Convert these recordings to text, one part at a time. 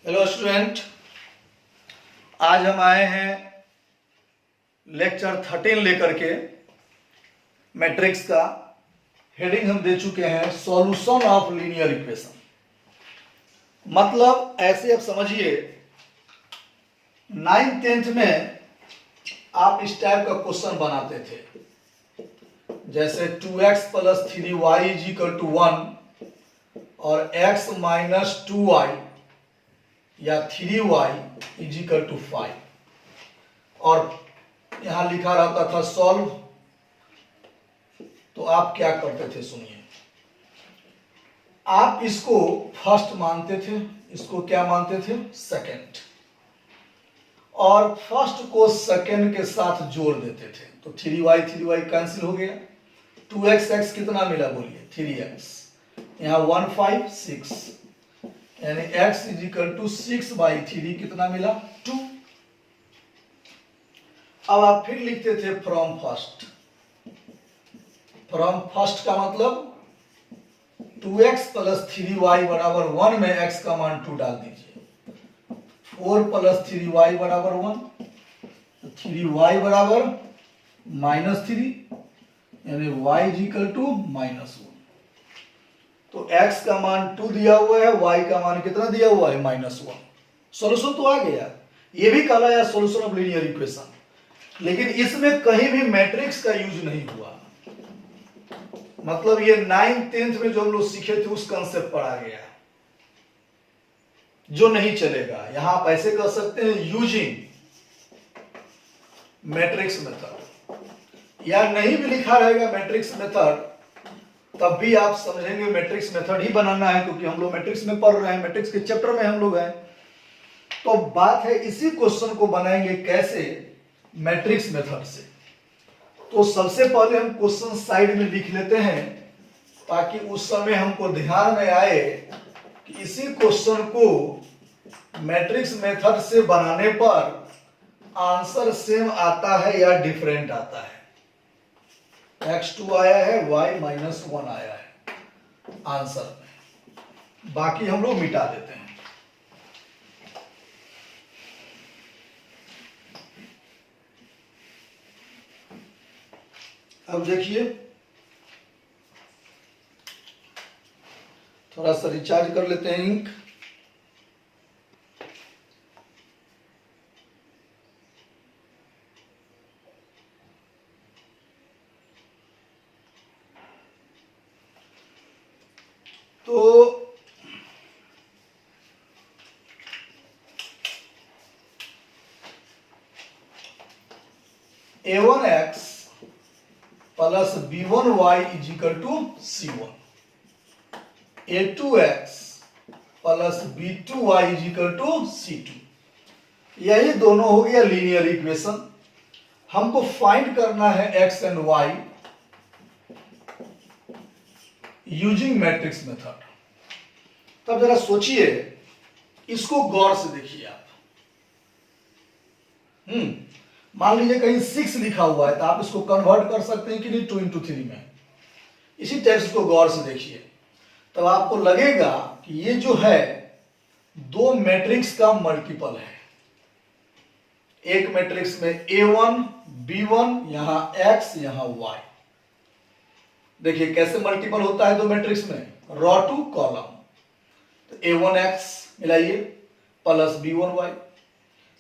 Hello student, आज हम आए हैं लेक्चर 13 लेकर के। मैट्रिक्स का हेडिंग हम दे चुके हैं सॉल्यूशन ऑफ लीनियर इक्वेशन। मतलब ऐसे आप समझिए, 9th-10th में आप इस टाइप का क्वेश्चन बनाते थे, जैसे 2x + 3y = 1 और x - 2y या 3y = 5 और यहां लिखा रहता था सॉल्व। तो आप क्या करते थे सुनिए, आप इसको फर्स्ट मानते थे, इसको क्या मानते थे, सेकंड, और फर्स्ट को सेकंड के साथ जोड़ देते थे। तो 3y कैंसिल हो गया, 2x कितना मिला बोलिए, 3x, यहां 1 5 6, यानी x = 6/3 कितना मिला, 2। अब आप फिर लिखते थे फ्रॉम फर्स्ट। फ्रॉम फर्स्ट का मतलब 2x + 3y = 1 में x का मान 2 डाल दीजिए। 4 + 3y = 1, 3y = -3, यानी y = -1। तो x का मान 2 दिया हुआ है, y का मान कितना दिया हुआ है, -1। सॉल्यूशन तो आ गया। ये भी कहला है सॉल्यूशन ऑफ लीनियर इक्वेशन, लेकिन इसमें कहीं भी मैट्रिक्स का यूज नहीं हुआ। मतलब ये 9th-10th में जो हम लोग सीखे थे उस कंसेप्ट पर आ गया, जो नहीं चलेगा। यहां आप ऐसे कर सकते हैं, यूजिंग मैट्रिक्स मेथड, या नहीं भी लिखा रहेगा मैट्रिक्स मेथड, तब भी आप समझेंगे मैट्रिक्स मेथड ही बनाना है, क्योंकि हम लोग मैट्रिक्स में पढ़ रहे हैं, मैट्रिक्स के चैप्टर में हम लोग हैं। तो बात है इसी क्वेश्चन को बनाएंगे कैसे, मैट्रिक्स मेथड से। तो सबसे पहले हम क्वेश्चन साइड में लिख लेते हैं, ताकि उस समय हमको ध्यान में आए कि इसी क्वेश्चन को मैट्रिक्स मेथड से बनाने पर आंसर सेम आता है या डिफरेंट आता है। x2 आया है, y - 1 आया है आंसर में, बाकी हम लोग मिटा देते हैं। अब देखिए, थोड़ा सा रिचार्ज कर लेते हैं इंक। तो a1x + b1y = c1, a2x + b2y = c2। यही दोनों हो गया लीनियर इक्वेशन। हमको फाइंड करना है x and y using matrix method. तब जरा सोचिए, इसको गौर से देखिए आप। मान लीजिए कहीं 6 लिखा हुआ है, तो आप इसको कन्वर्ट कर सकते हैं कि नहीं, 2 × 3 में। इसी टाइप से गौर से देखिए, तब आपको लगेगा कि ये जो है दो मैट्रिक्स का मल्टीपल है। एक मैट्रिक्स में a1 b1, यहां x यहां y। देखिए कैसे मल्टीपल होता है दो मैट्रिक्स में, रॉ टू कॉलम। तो a1x मिलाइए + b1y,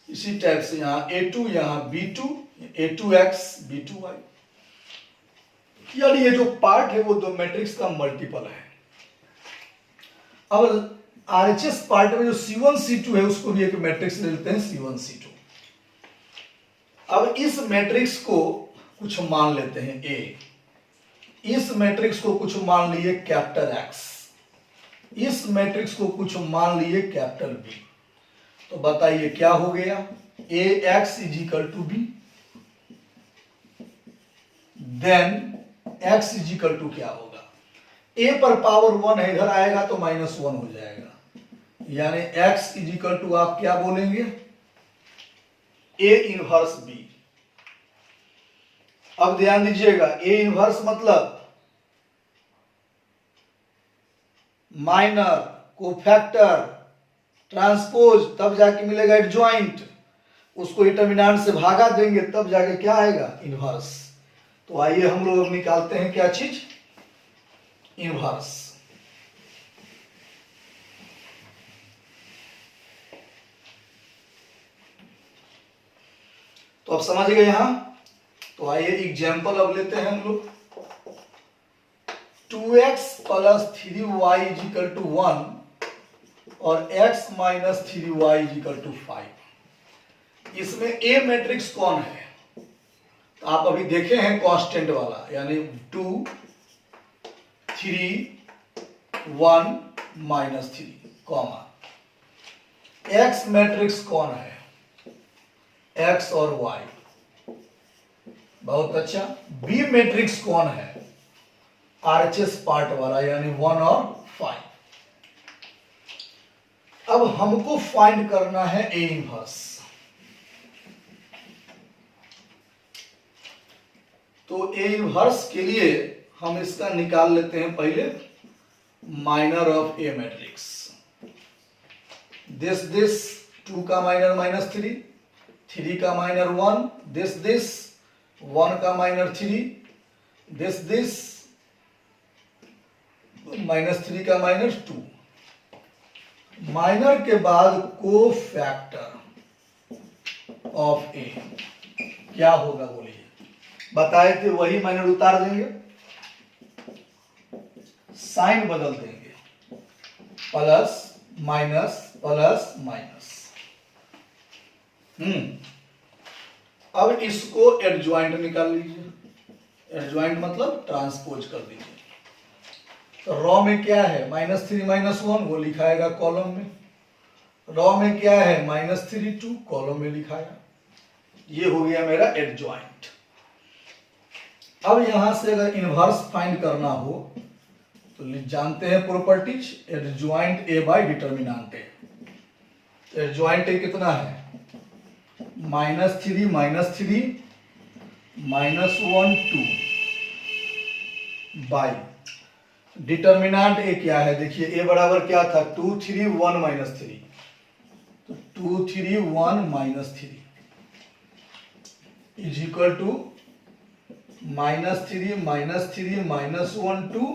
इसी टाइप से यहां a2 यहां b2, a2x b2y। यानी ये जो पार्ट है वो दो मैट्रिक्स का मल्टीपल है। अब आरएचएस पार्ट में जो c1 c2 है, उसको भी एक मैट्रिक्स ले लेते हैं, c1 c2। अब इस मैट्रिक्स को कुछ मान लेते हैं a, इस मैट्रिक्स को कुछ मान लिए कैपिटल X, इस मैट्रिक्स को कुछ मान लिए कैपिटल B। तो बताइए क्या हो गया, ax = b, देन x = क्या होगा, a पर पावर 1 है, इधर आएगा तो -1 हो जाएगा, यानी x = आप क्या बोलेंगे, a इनवर्स b। अब ध्यान दीजिएगा, a इनवर्स मतलब माइनर, कोफैक्टर, ट्रांसपोज, तब जाके मिलेगा एडजॉइंट, उसको डिटर्मिनेंट से भागा देंगे तब जाके क्या आएगा, इनवर्स। तो आइए हम लोग निकालते हैं क्या चीज, इनवर्स। तो अब समझ गए यहां। तो आइए एग्जाम्पल अब लेते हैं हम लोग। 2x plus 3y is equal to 1 और x minus 3y is equal to 5। इसमें ए मैट्रिक्स कौन है, तो आप अभी देखे हैं कांस्टेंट वाला, यानी 2 3 1 माइनस 3 कॉमा। एक्स मैट्रिक्स कौन है, एक्स और वाई, बहुत अच्छा। बी मैट्रिक्स कौन है, आरएचएस पार्ट वाला, यानी 1 और 5। अब हमको फाइंड करना है ए इनवर्स। तो ए इनवर्स के लिए हम इसका निकाल लेते हैं पहले minor of A matrix. This 2 का माइनर माइनस 3, 3 का माइनर 1, दिस 1 का माइनर 3, दिस माइनस 3 का माइनस 2। माइनर के बाद को फैक्टर ऑफ ए क्या होगा बोलिए, बताए थे वही माइनर उतार देंगे, साइन बदल देंगे, प्लस माइनस प्लस माइनस। अब इसको एडजॉइंट निकाल लीजिए। एडजॉइंट मतलब ट्रांसपोज कर दीजिए। तो रॉ में क्या है, -3 -1, वो लिखाएगा कॉलम में। रॉ में क्या है, -3 2, कॉलम में लिखाएगा। ये हो गया मेरा एडजॉइंट। अब यहां से अगर इनवर्स फाइंड करना हो तो जानते हैं properties, adjoint A bye determinant A. Adjoint A कितना है, -3 -3 -1 2 बाई डिटर्मिनेंट ए क्या है, देखिए ए बराबर क्या था, 2 3 1 -3, तो 2 3 1 -3 इज इक्वल टू -3 -3 -1 2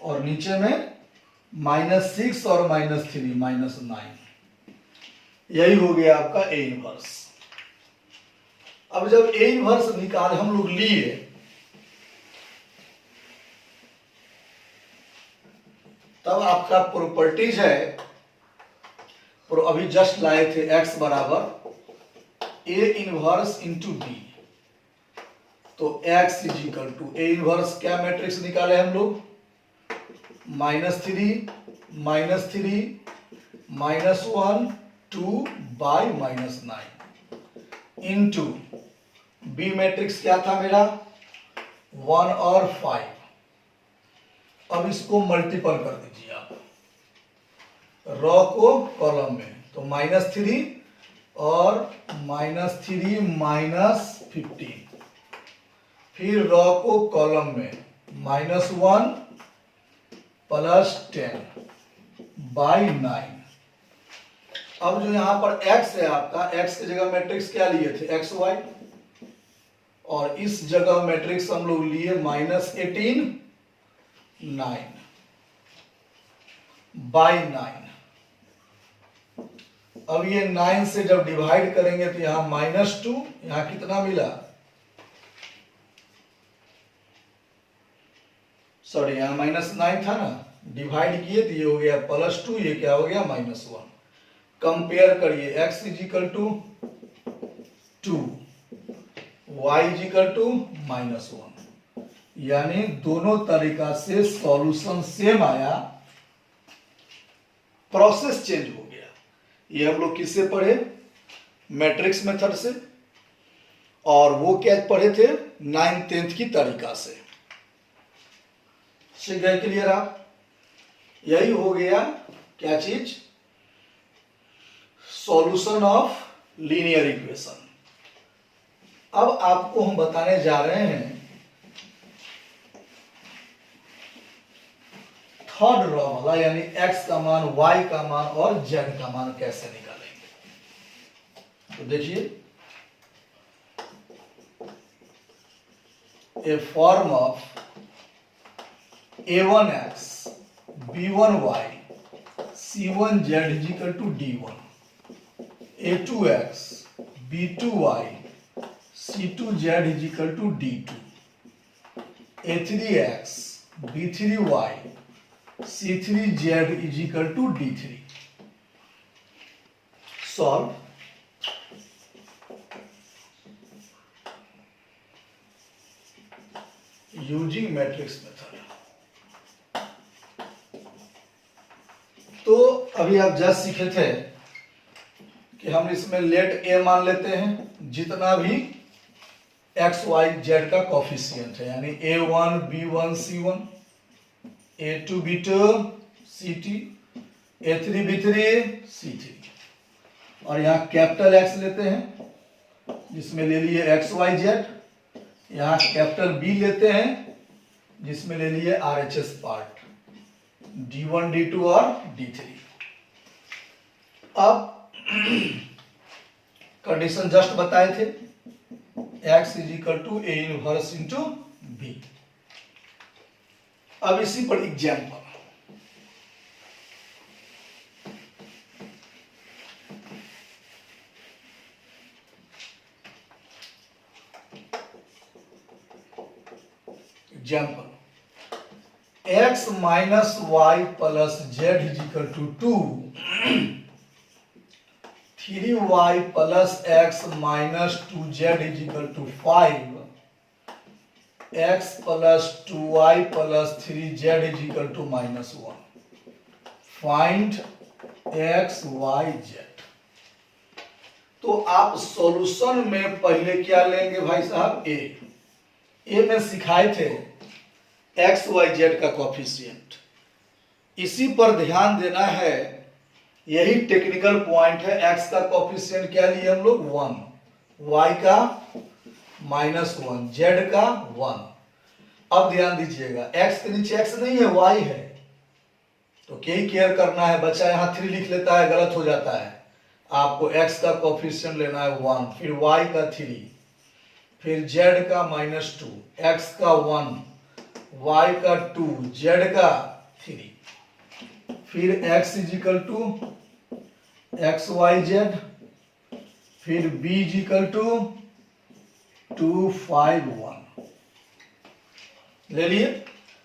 और नीचे में -6 और -3 -9। यही हो गया आपका ए इनवर्स। अब जब ए इनवर्स निकाल हम लोग लिए, तब आपका प्रॉपर्टीज है, अभी जस्ट लाए थे, x बराबर ए इनवर्स इंटू बी। तो x is equal to A inverse क्या मैट्रिक्स निकाले हम लोग, -3 -3 -1 2 बाई -9 इंटू बी मैट्रिक्स क्या था मेरा, 1 और 5। अब इसको मल्टीपल कर दीजिए आप, रॉ को कॉलम में, तो -3 और -3 -15, फिर रॉ को कॉलम में -1 प्लस 10 बाई 9। अब जो यहां पर x है आपका, x की जगह मैट्रिक्स क्या लिए थे, xy, और इस जगह मैट्रिक्स हम लोग लिए -18 9 बाई 9। अब ये 9 से जब डिवाइड करेंगे तो यहां -2, यहां कितना मिला, सॉरी यहां -9 था ना, डिवाइड किए तो ये हो गया +2, ये क्या हो गया -1। कंपेयर करिए, x is equal to 2, y is equal to -1, यानी दोनों तरीका से सॉल्यूशन सेम आया, प्रोसेस चेंज हो गया। ये हम लोग किससे पढ़े, मैट्रिक्स मेथड से, और वो क्या पढ़े थे, 9th 10th की तरीका से। सीख गए, क्लियर आप। यही हो गया क्या चीज, सॉल्यूशन ऑफ लीनियर इक्वेशन। अब आपको हम बताने जा रहे हैं थर्ड रॉ वाला यानी x का मान, y का मान और z का मान कैसे निकालेंगे। तो देखिए, a form of a1x b1y c1z is equal to d1, a2x b2y c2z is equal to d2, a3x b3y c3z is equal to d3. Solve. Using matrix method. तो अभी आप जस्ट सीखे थे कि हम इसमें लेट a मान लेते हैं जितना भी x y z का कोफिशिएंट है, यानी a1 b1 c1, a2 b2 c2, a3 b3 c3, और यहाँ कैपिटल x लेते हैं जिसमें ले लिए x y z, यहाँ कैपिटल B लेते हैं जिसमें ले लिए RHS पार्ट d1 d2 और d3। अब कंडीशन जस्ट बताए थे, x is equal to a inverse into b। अब इसी पर example, example x minus y plus z is equal to 2, 3y plus x minus 2z is equal to 5, x plus 2y plus 3z is equal to -1। Find x y z। तो आप solution में पहले क्या लेंगे भाई साहब, a में सिखाए थे x y z का कोफिशिएंट, इसी पर ध्यान देना है, यही टेक्निकल पॉइंट है। x का कोफिशिएंट क्या लिए हम लोग 1, y का -1, z का 1। अब ध्यान दीजिएगा x के नीचे x नहीं है, y है, तो क्या ही केयर करना है। बच्चा यहाँ 3 लिख लेता है, गलत हो जाता है। आपको x का कोफिशिएंट लेना है 1, फिर y का 3, फिर z का -2, x का 1, y का 2, z का 3, फिर x is equal to X Y Z, फिर b इज इक्वल टू 2 5 1 ले लिए।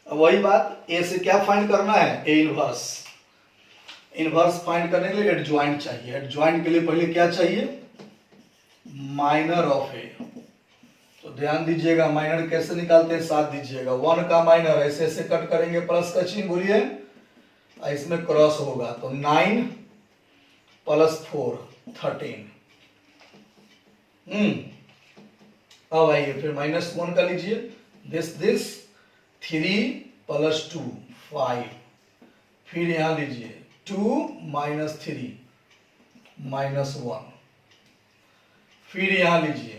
अब वही बात, a से क्या फाइंड करना है, a इनवर्स। इनवर्स फाइंड करने के लिए एडजॉइंट चाहिए। एडजॉइंट के लिए पहले क्या चाहिए, माइनर ऑफ a। तो ध्यान दीजिएगा माइनर कैसे निकालते हैं, साथ दीजिएगा। 1 का माइनर ऐसे ऐसे कट करेंगे, प्लस का चिन्ह बोलिए, इसमें क्रॉस होगा तो 9 प्लस 4 13। अब आइए फिर -1 का लीजिए, दिस 3 प्लस 2 5, फिर यहां लीजिए 2 माइनस 3 -1, फिर यहां लीजिए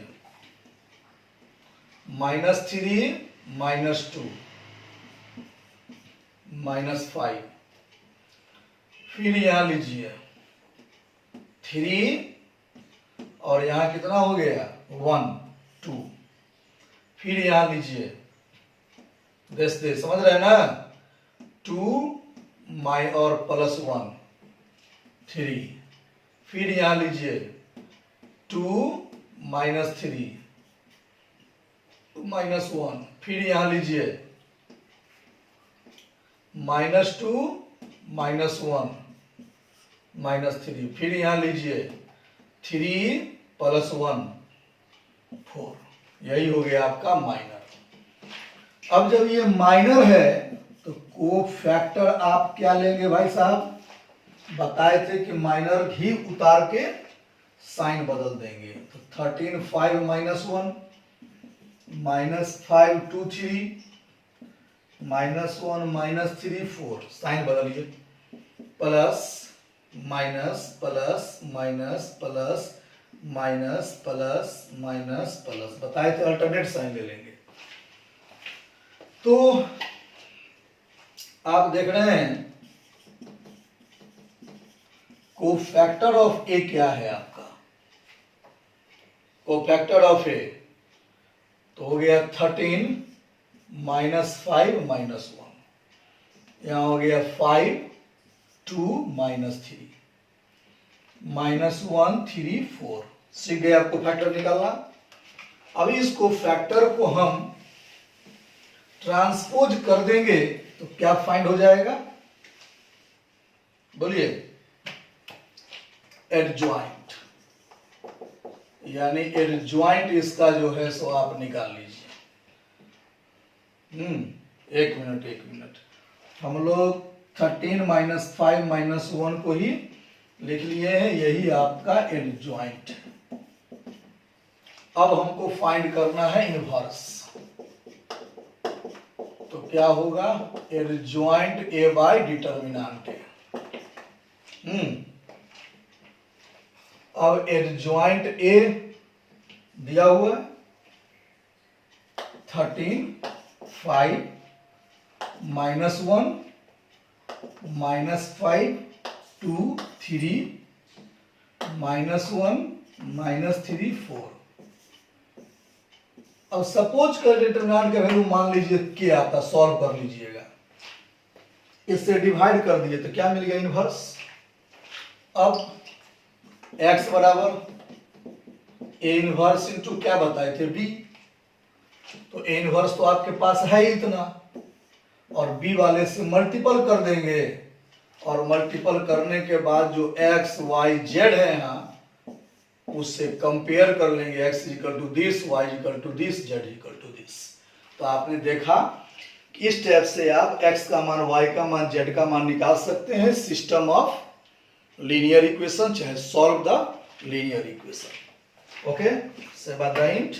-3 -2 -5, फिर यहां लीजिए 3 और यहां कितना हो गया 1 2, फिर यहां लीजिए दिस समझ रहे हैं ना, 2 माइ और प्लस 1 3, फिर यहां लीजिए 2 माइनस 3 -1, फिर यहां लीजिए -2 -1 -3, फिर यहां लीजिए 3 प्लस 1 4। यही हो गया आपका माइनर। अब जब ये माइनर है तो को फैक्टर आप क्या लेंगे भाई साहब, बताए थे कि माइनर ही उतार के साइन बदल देंगे। तो 13 5 -1 -5 2 3 -1 -3 4, साइन बदलिए, plus minus plus minus plus minus plus minus plus, बताए थे अल्टरनेट साइन ले लेंगे। तो आप देख रहे हैं कोफैक्टर ऑफ ए क्या है आपका, कोफैक्टर ऑफ ए तो हो गया 13 माइनस 5 माइनस 1, यहां हो गया 5 2 माइनस 3 माइनस 1 3 4। सीख गए आपको फैक्टर निकालना। अभी इस कोफैक्टर को हम ट्रांसपोज कर देंगे तो क्या फाइंड हो जाएगा, बोलिए, एडजॉइंट, यानी एडजॉइंट इसका जो है सो आप निकाल लीजिए। एक मिनट, हम लोग 13 माइनस 5 माइनस 1 को ही लिख लिए हैं, यही आपका एडजॉइंट है। अब हमको फाइंड करना है इनवर्स, तो क्या होगा, एडजॉइंट ए बाय डिटर्मिनेंट ए। अब एडजॉइंट ए दिया हुआ है 13 5 माइनस 1 माइनस 5 2 3 माइनस 1 माइनस 3 4। अब सपोज कर डिटरमिनेंट का वैल्यू मान लीजिए कि आपका सॉल्व कर लीजिएगा, इससे डिवाइड कर दिए तो क्या मिल गया, इनवर्स। अब x बराबर ए इनवर्स इंटू क्या बताए थे, b, तो ए इनवर्स तो आपके पास है ही इतना, और b वाले से मल्टीपल कर देंगे, और मल्टीपल करने के बाद जो x y z है यहाँ उससे कंपेयर कर लेंगे, x equal to this, y equal to this, z equal to this. तो आपने देखा कि इस टाइप से आप x का मान, y का मान, z का मान निकाल सकते हैं सिस्टम ऑफ लीनियर इक्वेशन, चाहे solve the linear equation. Okay, से बात द एंड।